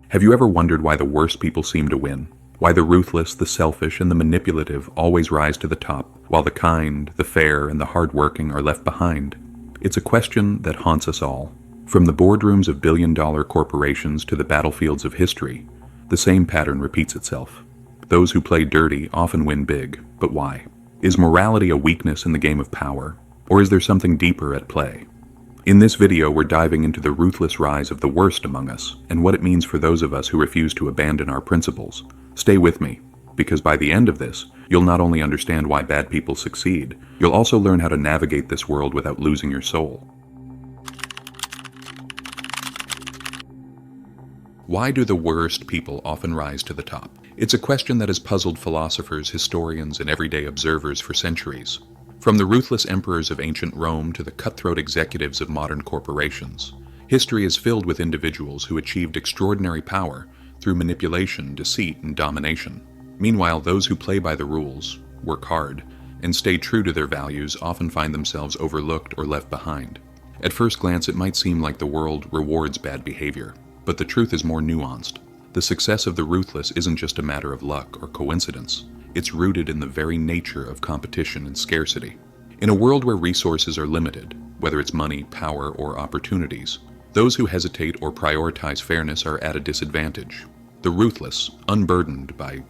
Have you ever wondered why the worst people seem to win? Why the ruthless, the selfish, and the manipulative always rise to the top, while the kind, the fair, and the hardworking are left behind? It's a question that haunts us all. From the boardrooms of billion-dollar corporations to the battlefields of history, the same pattern repeats itself. Those who play dirty often win big, but why? Is morality a weakness in the game of power, or is there something deeper at play? In this video, we're diving into the ruthless rise of the worst among us and what it means for those of us who refuse to abandon our principles. Stay with me, because by the end of this, you'll not only understand why bad people succeed, you'll also learn how to navigate this world without losing your soul. Why do the worst people often rise to the top? It's a question that has puzzled philosophers, historians, and everyday observers for centuries. From the ruthless emperors of ancient Rome to the cutthroat executives of modern corporations, history is filled with individuals who achieved extraordinary power through manipulation, deceit, and domination. Meanwhile, those who play by the rules, work hard, and stay true to their values often find themselves overlooked or left behind. At first glance, it might seem like the world rewards bad behavior, but the truth is more nuanced. The success of the ruthless isn't just a matter of luck or coincidence. It's rooted in the very nature of competition and scarcity. In a world where resources are limited, whether it's money, power, or opportunities, those who hesitate or prioritize fairness are at a disadvantage. The ruthless, unburdened by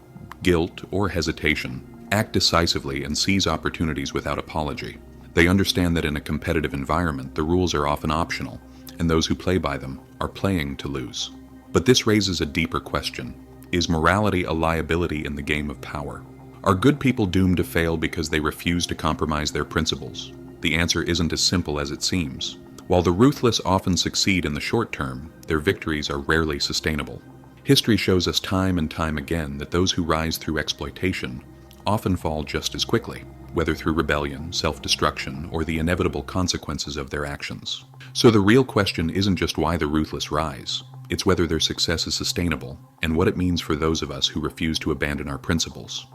guilt or hesitation, act decisively and seize opportunities without apology. They understand that in a competitive environment, the rules are often optional, and those who play by them are playing to lose. But this raises a deeper question. Is morality a liability in the game of power? Are good people doomed to fail because they refuse to compromise their principles? The answer isn't as simple as it seems. While the ruthless often succeed in the short term, their victories are rarely sustainable. History shows us time and time again that those who rise through exploitation often fall just as quickly, whether through rebellion, self-destruction, or the inevitable consequences of their actions. So the real question isn't just why the ruthless rise. It's whether their success is sustainable, and what it means for those of us who refuse to abandon our principles.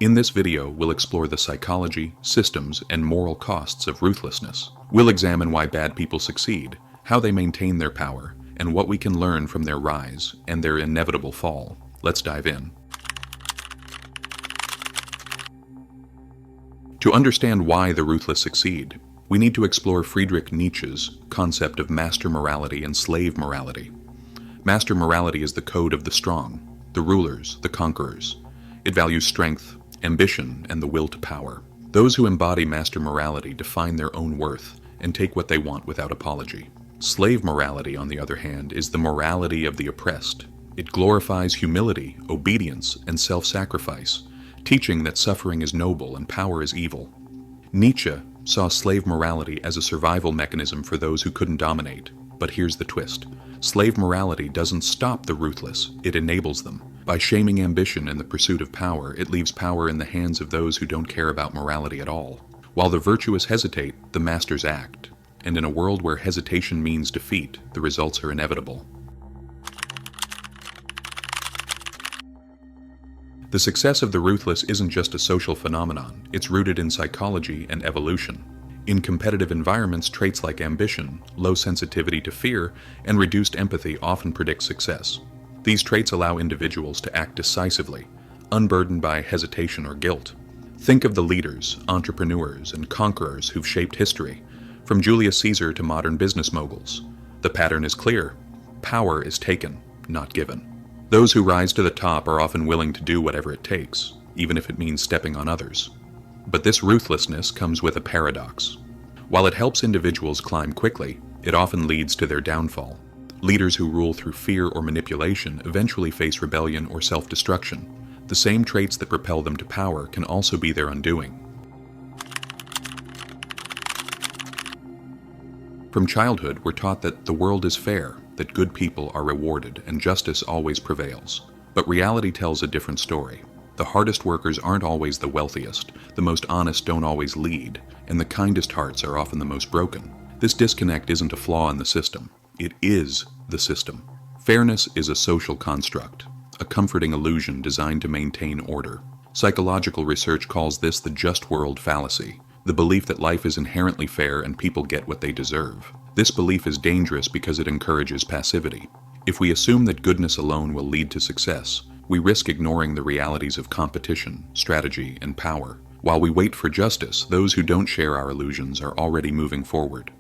In this video, we'll explore the psychology, systems, and moral costs of ruthlessness. We'll examine why bad people succeed, how they maintain their power, and what we can learn from their rise and their inevitable fall. Let's dive in. To understand why the ruthless succeed, we need to explore Friedrich Nietzsche's concept of master morality and slave morality. Master morality is the code of the strong, the rulers, the conquerors. It values strength, ambition, and the will to power. Those who embody master morality define their own worth and take what they want without apology. Slave morality, on the other hand, is the morality of the oppressed. It glorifies humility, obedience, and self-sacrifice, teaching that suffering is noble and power is evil. Nietzsche saw slave morality as a survival mechanism for those who couldn't dominate. But here's the twist. Slave morality doesn't stop the ruthless, it enables them. By shaming ambition in the pursuit of power, it leaves power in the hands of those who don't care about morality at all. While the virtuous hesitate, the masters act. And in a world where hesitation means defeat, the results are inevitable. The success of the ruthless isn't just a social phenomenon, it's rooted in psychology and evolution. In competitive environments, traits like ambition, low sensitivity to fear, and reduced empathy often predict success. These traits allow individuals to act decisively, unburdened by hesitation or guilt. Think of the leaders, entrepreneurs, and conquerors who've shaped history, from Julius Caesar to modern business moguls. The pattern is clear. Power is taken, not given. Those who rise to the top are often willing to do whatever it takes, even if it means stepping on others. But this ruthlessness comes with a paradox. While it helps individuals climb quickly, it often leads to their downfall. Leaders who rule through fear or manipulation eventually face rebellion or self-destruction. The same traits that propel them to power can also be their undoing. From childhood, we're taught that the world is fair, that good people are rewarded, and justice always prevails. But reality tells a different story. The hardest workers aren't always the wealthiest, the most honest don't always lead, and the kindest hearts are often the most broken. This disconnect isn't a flaw in the system. It is the system. Fairness is a social construct, a comforting illusion designed to maintain order. Psychological research calls this the just world fallacy, the belief that life is inherently fair and people get what they deserve. This belief is dangerous because it encourages passivity. If we assume that goodness alone will lead to success, we risk ignoring the realities of competition, strategy, and power. While we wait for justice, those who don't share our illusions are already moving forward.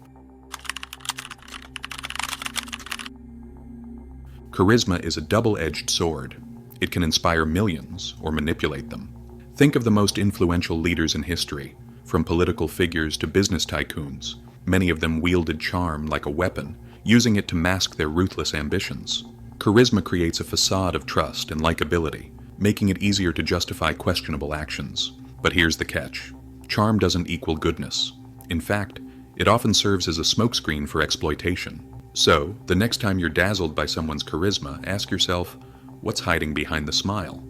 Charisma is a double-edged sword. It can inspire millions or manipulate them. Think of the most influential leaders in history, from political figures to business tycoons. Many of them wielded charm like a weapon, using it to mask their ruthless ambitions. Charisma creates a facade of trust and likability, making it easier to justify questionable actions. But here's the catch. Charm doesn't equal goodness. In fact, it often serves as a smokescreen for exploitation. So, the next time you're dazzled by someone's charisma, ask yourself, what's hiding behind the smile?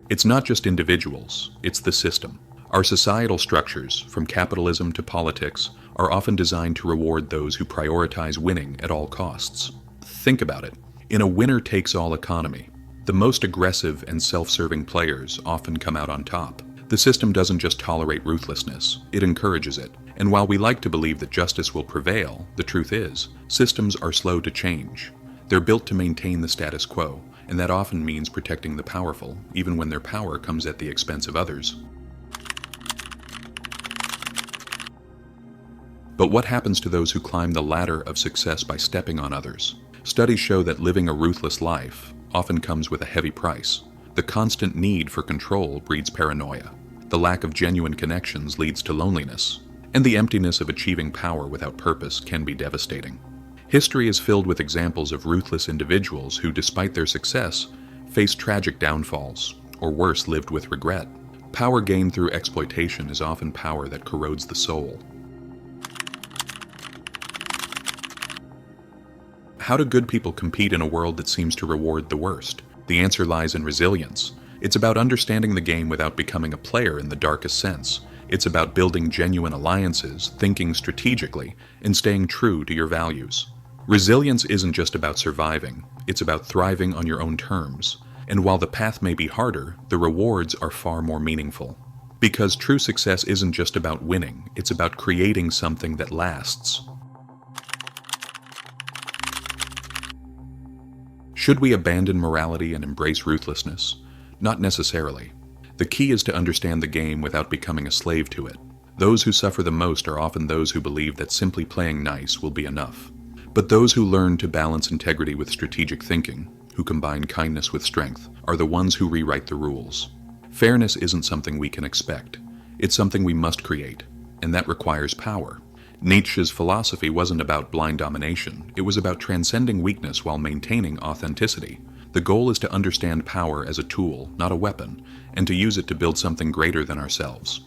It's not just individuals, it's the system. Our societal structures, from capitalism to politics, are often designed to reward those who prioritize winning at all costs. Think about it. In a winner-takes-all economy, the most aggressive and self-serving players often come out on top. The system doesn't just tolerate ruthlessness, it encourages it. And while we like to believe that justice will prevail, the truth is, systems are slow to change. They're built to maintain the status quo, and that often means protecting the powerful, even when their power comes at the expense of others. But what happens to those who climb the ladder of success by stepping on others? Studies show that living a ruthless life often comes with a heavy price. The constant need for control breeds paranoia. The lack of genuine connections leads to loneliness. And the emptiness of achieving power without purpose can be devastating. History is filled with examples of ruthless individuals who, despite their success, faced tragic downfalls, or worse, lived with regret. Power gained through exploitation is often power that corrodes the soul. How do good people compete in a world that seems to reward the worst? The answer lies in resilience. It's about understanding the game without becoming a player in the darkest sense. It's about building genuine alliances, thinking strategically, and staying true to your values. Resilience isn't just about surviving, it's about thriving on your own terms. And while the path may be harder, the rewards are far more meaningful. Because true success isn't just about winning, it's about creating something that lasts. Should we abandon morality and embrace ruthlessness? Not necessarily. The key is to understand the game without becoming a slave to it. Those who suffer the most are often those who believe that simply playing nice will be enough. But those who learn to balance integrity with strategic thinking, who combine kindness with strength, are the ones who rewrite the rules. Fairness isn't something we can expect. It's something we must create, and that requires power. Nietzsche's philosophy wasn't about blind domination. It was about transcending weakness while maintaining authenticity. The goal is to understand power as a tool, not a weapon, and to use it to build something greater than ourselves.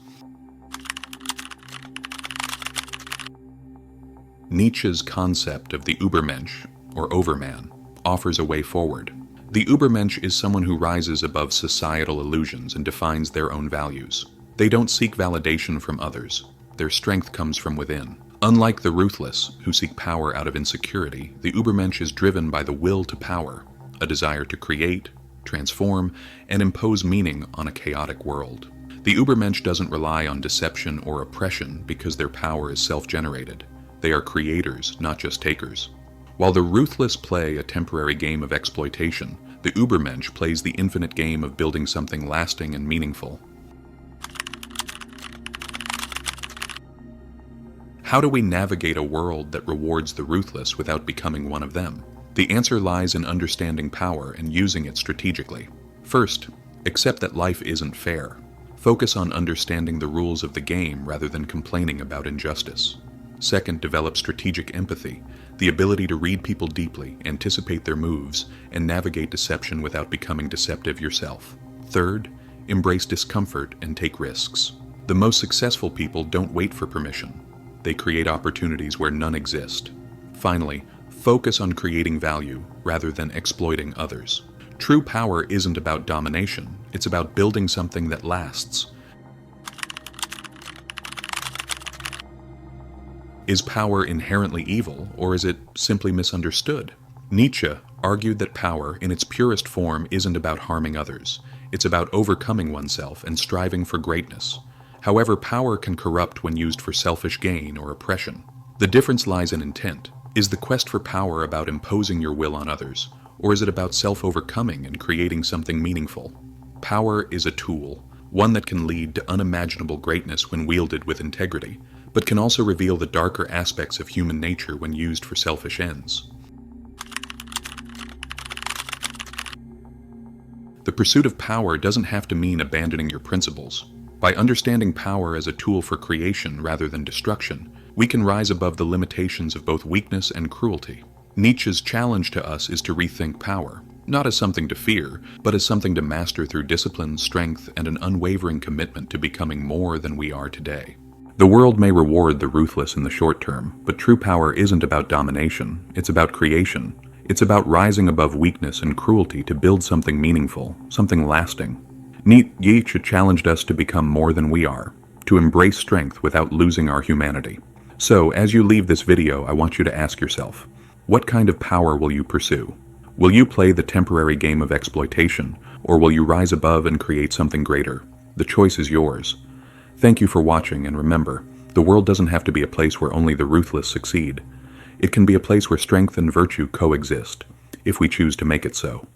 Nietzsche's concept of the Übermensch, or overman, offers a way forward. The Übermensch is someone who rises above societal illusions and defines their own values. They don't seek validation from others. Their strength comes from within. Unlike the ruthless, who seek power out of insecurity, the Übermensch is driven by the will to power, a desire to create, transform, and impose meaning on a chaotic world. The Übermensch doesn't rely on deception or oppression because their power is self-generated. They are creators, not just takers. While the ruthless play a temporary game of exploitation, the Übermensch plays the infinite game of building something lasting and meaningful. How do we navigate a world that rewards the ruthless without becoming one of them? The answer lies in understanding power and using it strategically. First, accept that life isn't fair. Focus on understanding the rules of the game rather than complaining about injustice. Second, develop strategic empathy, the ability to read people deeply, anticipate their moves, and navigate deception without becoming deceptive yourself. Third, embrace discomfort and take risks. The most successful people don't wait for permission. They create opportunities where none exist. Finally, focus on creating value rather than exploiting others. True power isn't about domination, it's about building something that lasts. Is power inherently evil, or is it simply misunderstood? Nietzsche argued that power, in its purest form, isn't about harming others. It's about overcoming oneself and striving for greatness. However, power can corrupt when used for selfish gain or oppression. The difference lies in intent. Is the quest for power about imposing your will on others, or is it about self-overcoming and creating something meaningful? Power is a tool, one that can lead to unimaginable greatness when wielded with integrity, but can also reveal the darker aspects of human nature when used for selfish ends. The pursuit of power doesn't have to mean abandoning your principles. By understanding power as a tool for creation rather than destruction, we can rise above the limitations of both weakness and cruelty. Nietzsche's challenge to us is to rethink power, not as something to fear, but as something to master through discipline, strength, and an unwavering commitment to becoming more than we are today. The world may reward the ruthless in the short term, but true power isn't about domination, it's about creation. It's about rising above weakness and cruelty to build something meaningful, something lasting. Nietzsche challenged us to become more than we are, to embrace strength without losing our humanity. So, as you leave this video, I want you to ask yourself, what kind of power will you pursue? Will you play the temporary game of exploitation, or will you rise above and create something greater? The choice is yours. Thank you for watching, and remember, the world doesn't have to be a place where only the ruthless succeed. It can be a place where strength and virtue coexist, if we choose to make it so.